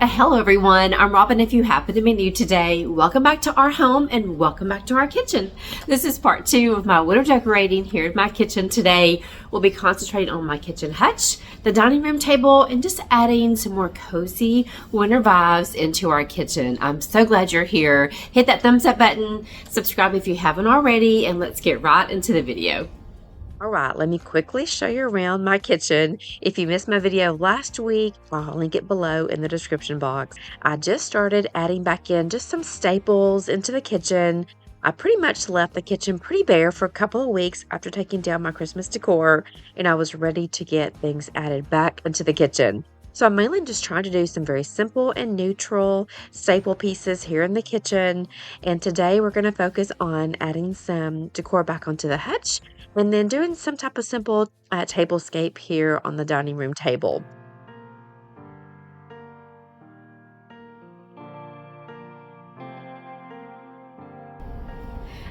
Hello everyone, I'm Robin. If you happen to be new today, welcome back to our home and welcome back to our kitchen. This is part 2 of my winter decorating here in my kitchen. Today we'll be concentrating on my kitchen hutch, the dining room table, and just adding some more cozy winter vibes into our kitchen. I'm so glad you're here. Hit that thumbs up button, subscribe if you haven't already, and let's get right into the video. All right, let me quickly show you around my kitchen. If you missed my video last week, I'll link it below in the description box. I just started adding back in just some staples into the kitchen. I pretty much left the kitchen pretty bare for a couple of weeks after taking down my Christmas decor, and I was ready to get things added back into the kitchen. So I'm mainly just trying to do some very simple and neutral staple pieces here in the kitchen. And today we're going to focus on adding some decor back onto the hutch and then doing some type of simple tablescape here on the dining room table.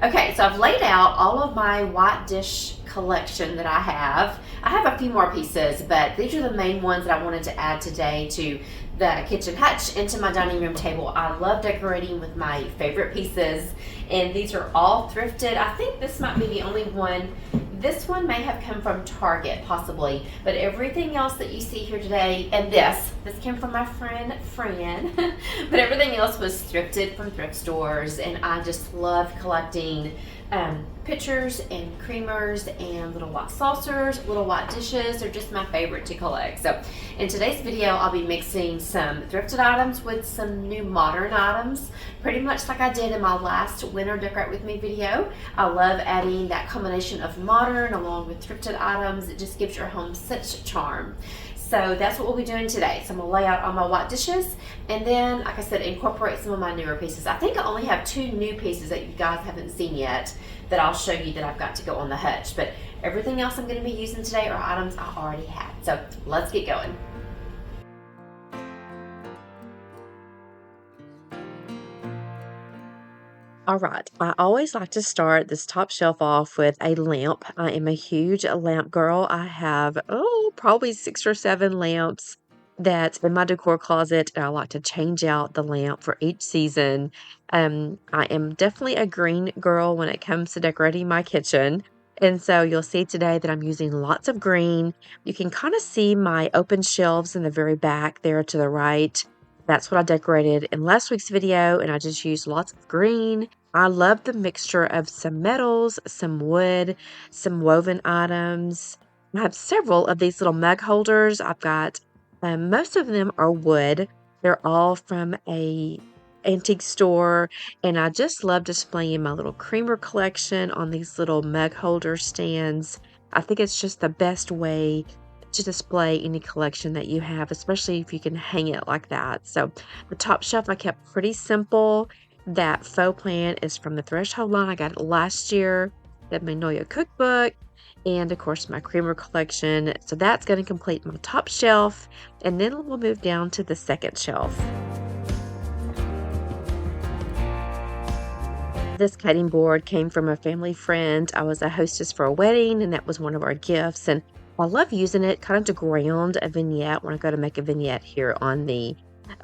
Okay, so I've laid out all of my white dish collection that I have. I have a few more pieces, but these are the main ones that I wanted to add today to the kitchen hutch into my dining room table. I love decorating with my favorite pieces, and these are all thrifted. I think this might be the only one. This one may have come from Target, possibly, but everything else that you see here today, and this came from my friend Fran, but everything else was thrifted from thrift stores, and I just love collecting pitchers and creamers and little white saucers, little white dishes. They're just my favorite to collect. So in today's video, I'll be mixing some thrifted items with some new modern items, pretty much like I did in my last winter decorate with me video. I love adding that combination of modern along with thrifted items. It just gives your home such charm. So that's what we'll be doing today. So I'm gonna lay out all my white dishes and then, like I said, incorporate some of my newer pieces. I think I only have 2 new pieces that you guys haven't seen yet that I'll show you that I've got to go on the hutch. But everything else I'm gonna be using today are items I already had. So let's get going. All right, I always like to start this top shelf off with a lamp. I am a huge lamp girl. I have, probably 6 or 7 lamps that's in my decor closet, and I like to change out the lamp for each season. I am definitely a green girl when it comes to decorating my kitchen. And so you'll see today that I'm using lots of green. You can kind of see my open shelves in the very back there to the right. That's what I decorated in last week's video, and I just used lots of green. I love the mixture of some metals, some wood, some woven items. I have several of these little mug holders. I've got, most of them are wood. They're all from a antique store, and I just love displaying my little creamer collection on these little mug holder stands. I think it's just the best way to display any collection that you have, especially if you can hang it like that. So the top shelf I kept pretty simple. That faux plant is from the Threshold line. I got it last year. The Magnolia cookbook, and of course my creamer collection. So that's going to complete my top shelf, and then we'll move down to the second shelf. This cutting board came from a family friend. I was a hostess for a wedding, and that was one of our gifts, and I love using it kind of to ground a vignette when I go to make a vignette here on the,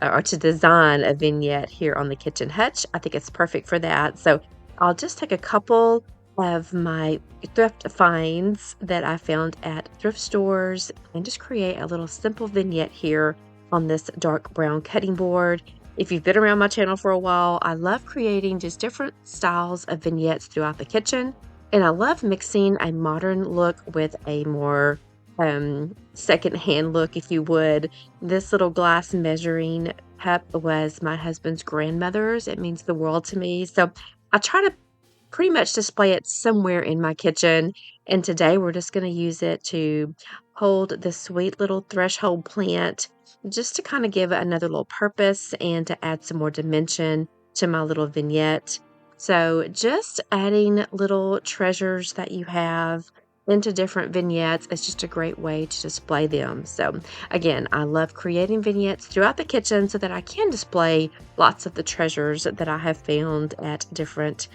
or to design a vignette here on the kitchen hutch. I think it's perfect for that. So I'll just take a couple of my thrift finds that I found at thrift stores and just create a little simple vignette here on this dark brown cutting board. If you've been around my channel for a while, I love creating just different styles of vignettes throughout the kitchen. And I love mixing a modern look with a more second-hand look, if you would. This little glass measuring cup was my husband's grandmother's. It means the world to me. So I try to pretty much display it somewhere in my kitchen. And today we're just going to use it to hold the sweet little threshold plant, just to kind of give it another little purpose and to add some more dimension to my little vignette. So just adding little treasures that you have into different vignettes is just a great way to display them. So again, I love creating vignettes throughout the kitchen so that I can display lots of the treasures that I have found at different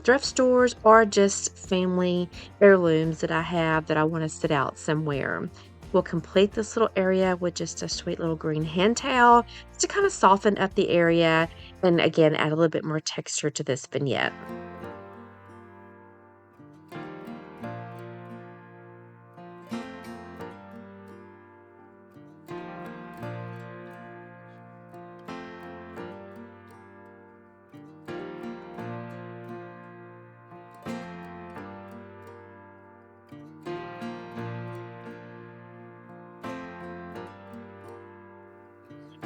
thrift stores, or just family heirlooms that I have that I want to sit out somewhere. we'll complete this little area with just a sweet little green hand towel to kind of soften up the area and again add a little bit more texture to this vignette.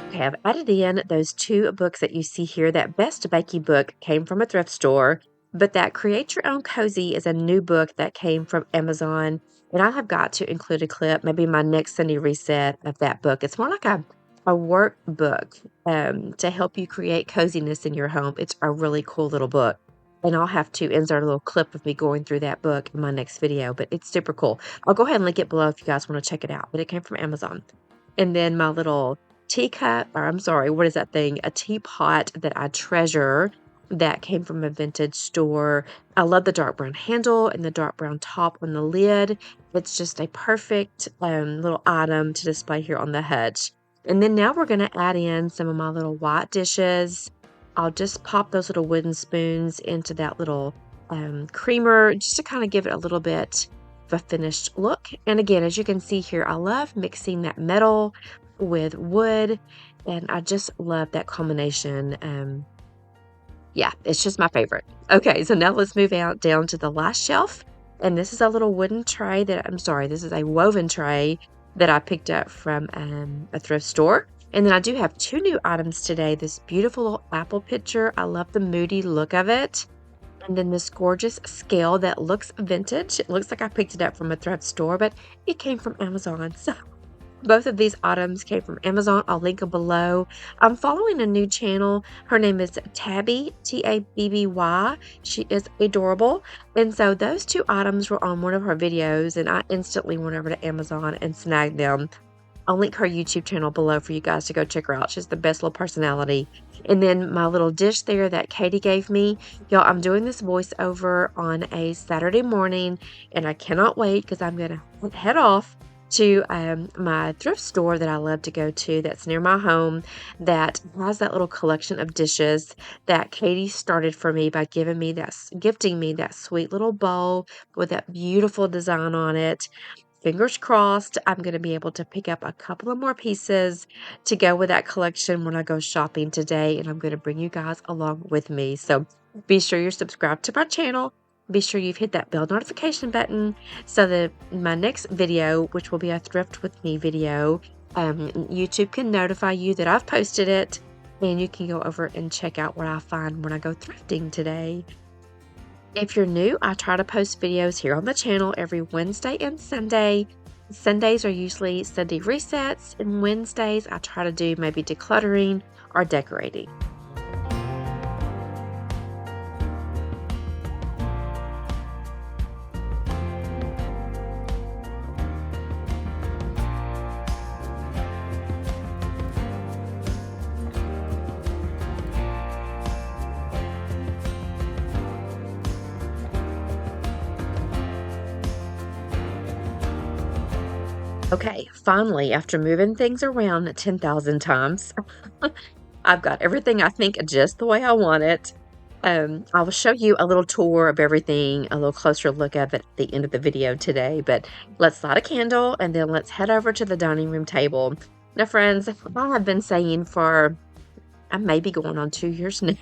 Okay, I've added in those two books that you see here. That Best Bakey book came from a thrift store, but that Create Your Own Cozy is a new book that came from Amazon. And I have got to include a clip, maybe my next Sunday reset of that book. It's more like a workbook to help you create coziness in your home. It's a really cool little book. And I'll have to insert a little clip of me going through that book in my next video, but it's super cool. I'll go ahead and link it below if you guys want to check it out. But it came from Amazon. And then my little teacup, or I'm sorry, what is that thing? A teapot that I treasure that came from a vintage store. I love the dark brown handle and the dark brown top on the lid. It's just a perfect little item to display here on the Hutch. And then now we're going to add in some of my little white dishes. I'll just pop those little wooden spoons into that little creamer just to kind of give it a little bit of a finished look. And again, as you can see here, I love mixing that metal with wood, and I just love that combination. Yeah, it's just my favorite. Okay, so now let's move out down to the last shelf, and this is a little wooden tray this is a woven tray that I picked up from a thrift store. And then I do have two new items today. This beautiful little apple pitcher. I love the moody look of it. And then this gorgeous scale that looks vintage. It looks like I picked it up from a thrift store, but it came from Amazon. So both of these items came from Amazon. I'll link them below. I'm following a new channel. Her name is Tabby, Tabby. She is adorable. And so those two items were on one of her videos, and I instantly went over to Amazon and snagged them. I'll link her YouTube channel below for you guys to go check her out. She's the best little personality. And then my little dish there that Katie gave me. Y'all, I'm doing this voiceover on a Saturday morning, and I cannot wait because I'm going to head off to my thrift store that I love to go to that's near my home that has that little collection of dishes that Katie started for me by gifting me that sweet little bowl with that beautiful design on it. Fingers crossed, I'm going to be able to pick up a couple of more pieces to go with that collection when I go shopping today, and I'm going to bring you guys along with me. So be sure you're subscribed to my channel. Be sure you've hit that bell notification button so that my next video, which will be a Thrift With Me video, YouTube can notify you that I've posted it, and you can go over and check out what I find when I go thrifting today. If you're new, I try to post videos here on the channel every Wednesday and Sunday. Sundays are usually Sunday resets, and Wednesdays I try to do maybe decluttering or decorating. Okay, finally, after moving things around 10,000 times, I've got everything I think just the way I want it. I will show you a little tour of everything, a little closer look of it at the end of the video today, but let's light a candle and then let's head over to the dining room table. Now, friends, I have been saying I may be going on 2 years now,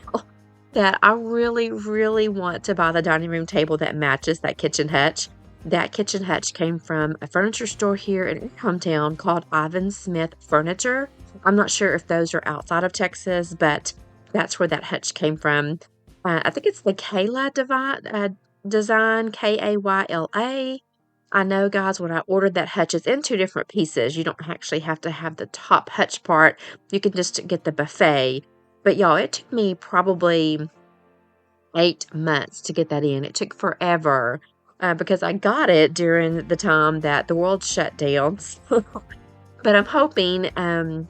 that I really, really want to buy the dining room table that matches that kitchen hutch. That kitchen hutch came from a furniture store here in our hometown called Ivan Smith Furniture. I'm not sure if those are outside of Texas, but that's where that hutch came from. I think it's the Kayla design, Kayla. I know, guys, when I ordered that hutch, it's in two different pieces. You don't actually have to have the top hutch part. You can just get the buffet. But y'all, it took me probably 8 months to get that in. It took forever. Because I got it during the time that the world shut down. But I'm hoping I'm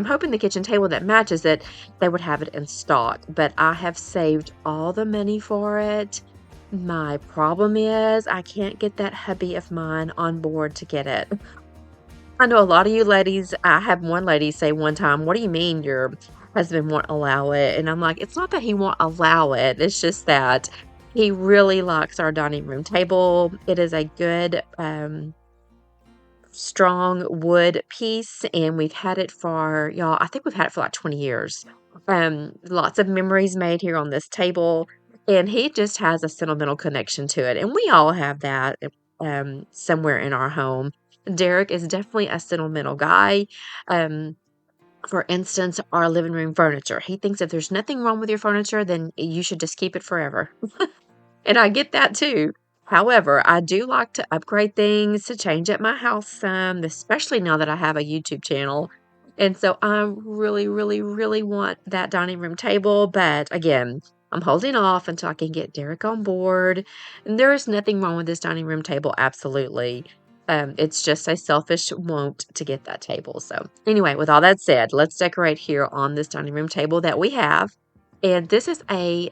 hoping the kitchen table that matches it, they would have it in stock. But I have saved all the money for it. My problem is I can't get that hubby of mine on board to get it. I know a lot of you ladies, I had one lady say one time, "What do you mean your husband won't allow it?" And I'm like, "It's not that he won't allow it. It's just that he really likes our dining room table. It is a good, strong wood piece, and we've had it for, y'all, I think we've had it for like 20 years. Lots of memories made here on this table, and he just has a sentimental connection to it. And we all have that somewhere in our home. Derek is definitely a sentimental guy. Um, for instance, our living room furniture. He thinks if there's nothing wrong with your furniture, then you should just keep it forever. And I get that too. However, I do like to upgrade things, to change up my house some, especially now that I have a YouTube channel. And so I really, really, really want that dining room table. But again, I'm holding off until I can get Derek on board. And there is nothing wrong with this dining room table, absolutely. It's just a selfish want to get that table. So, anyway, with all that said, let's decorate here on this dining room table that we have. And this is a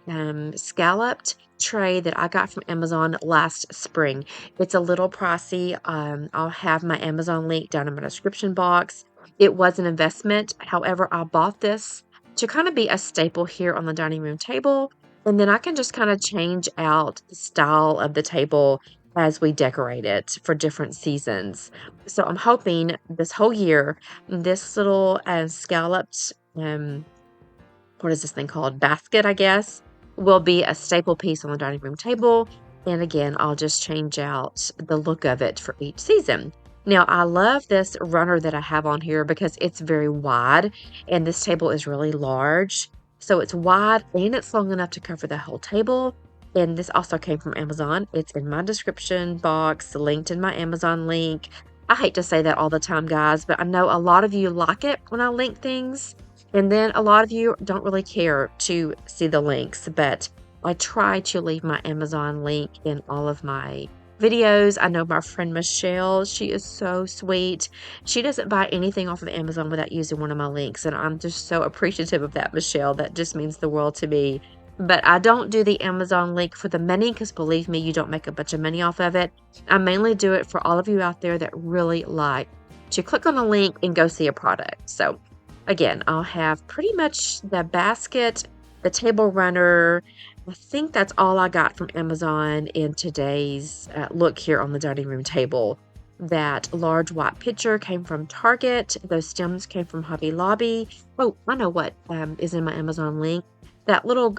scalloped tray that I got from Amazon last spring. It's a little pricey. I'll have my Amazon link down in my description box. It was an investment. However, I bought this to kind of be a staple here on the dining room table. And then I can just kind of change out the style of the table as we decorate it for different seasons. So I'm hoping this whole year, this little scalloped what is this thing called? Basket, I guess, will be a staple piece on the dining room table. And again, I'll just change out the look of it for each season. Now, I love this runner that I have on here because it's very wide and this table is really large. So it's wide and it's long enough to cover the whole table. And this also came from Amazon. It's in my description box, linked in my Amazon link. I hate to say that all the time, guys, but I know a lot of you like it when I link things. And then a lot of you don't really care to see the links, but I try to leave my Amazon link in all of my videos. I know my friend Michelle, she is so sweet. She doesn't buy anything off of Amazon without using one of my links, and I'm just so appreciative of that, Michelle. That just means the world to me. But I don't do the Amazon link for the money because believe me, you don't make a bunch of money off of it. I mainly do it for all of you out there that really like to click on a link and go see a product. So again, I'll have pretty much the basket, the table runner. I think that's all I got from Amazon in today's look here on the dining room table. That large white pitcher came from Target. Those stems came from Hobby Lobby. Oh, I know what is in my Amazon link. That little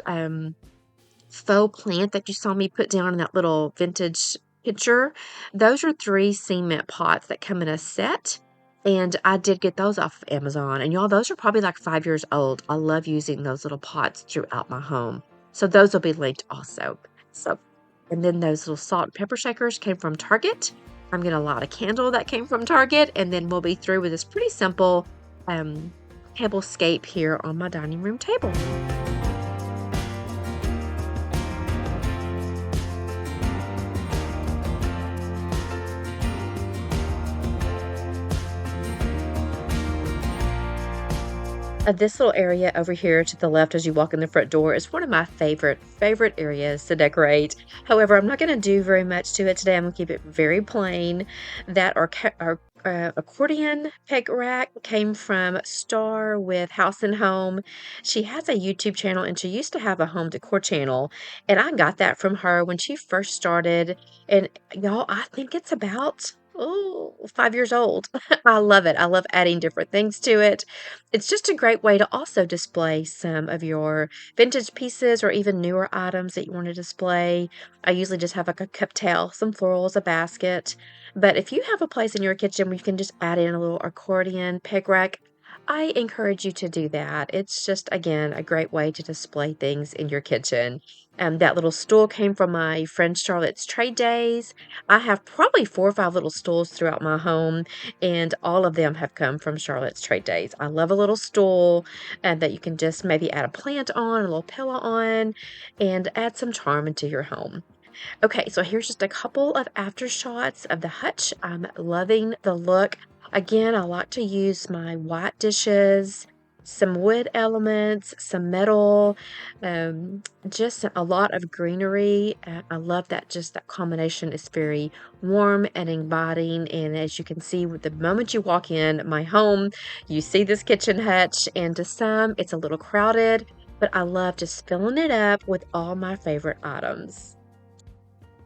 faux plant that you saw me put down in that little vintage picture, those are 3 cement pots that come in a set. And I did get those off of Amazon. And y'all, those are probably like 5 years old. I love using those little pots throughout my home. So those will be linked also. So, and then those little salt and pepper shakers came from Target. I'm going to light a candle that came from Target. And then we'll be through with this pretty simple tablescape here on my dining room table. This little area over here to the left as you walk in the front door is one of my favorite areas to decorate. However, I'm not going to do very much to it today. I'm going to keep it very plain. That our accordion peg rack came from Star with House and Home. She has a YouTube channel and she used to have a home decor channel. And I got that from her when she first started. And y'all, I think it's about 5 years old. I love it. I love adding different things to it. It's just a great way to also display some of your vintage pieces or even newer items that you want to display. I usually just have like a cup towel, some florals, a basket. But if you have a place in your kitchen where you can just add in a little accordion peg rack, I encourage you to do that. It's just, again, a great way to display things in your kitchen. That little stool came from my friend Charlotte's Trade Days. I have probably 4 or 5 little stools throughout my home, and all of them have come from Charlotte's Trade Days. I love a little stool that you can just maybe add a plant on, a little pillow on, and add some charm into your home. Okay, so here's just a couple of after shots of the Hutch. I'm loving the look. Again, I like to use my white dishes some wood elements, some metal, just a lot of greenery. I love that, just that combination is very warm and inviting. And as you can see, with the moment you walk in my home, you see this kitchen hutch, and to some, it's a little crowded, but I love just filling it up with all my favorite items.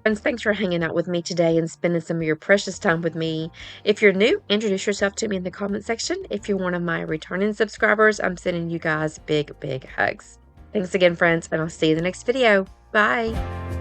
Friends, thanks for hanging out with me today and spending some of your precious time with me. If you're new, introduce yourself to me in the comment section. If you're one of my returning subscribers, I'm sending you guys big, big hugs. Thanks again, friends, and I'll see you in the next video. Bye.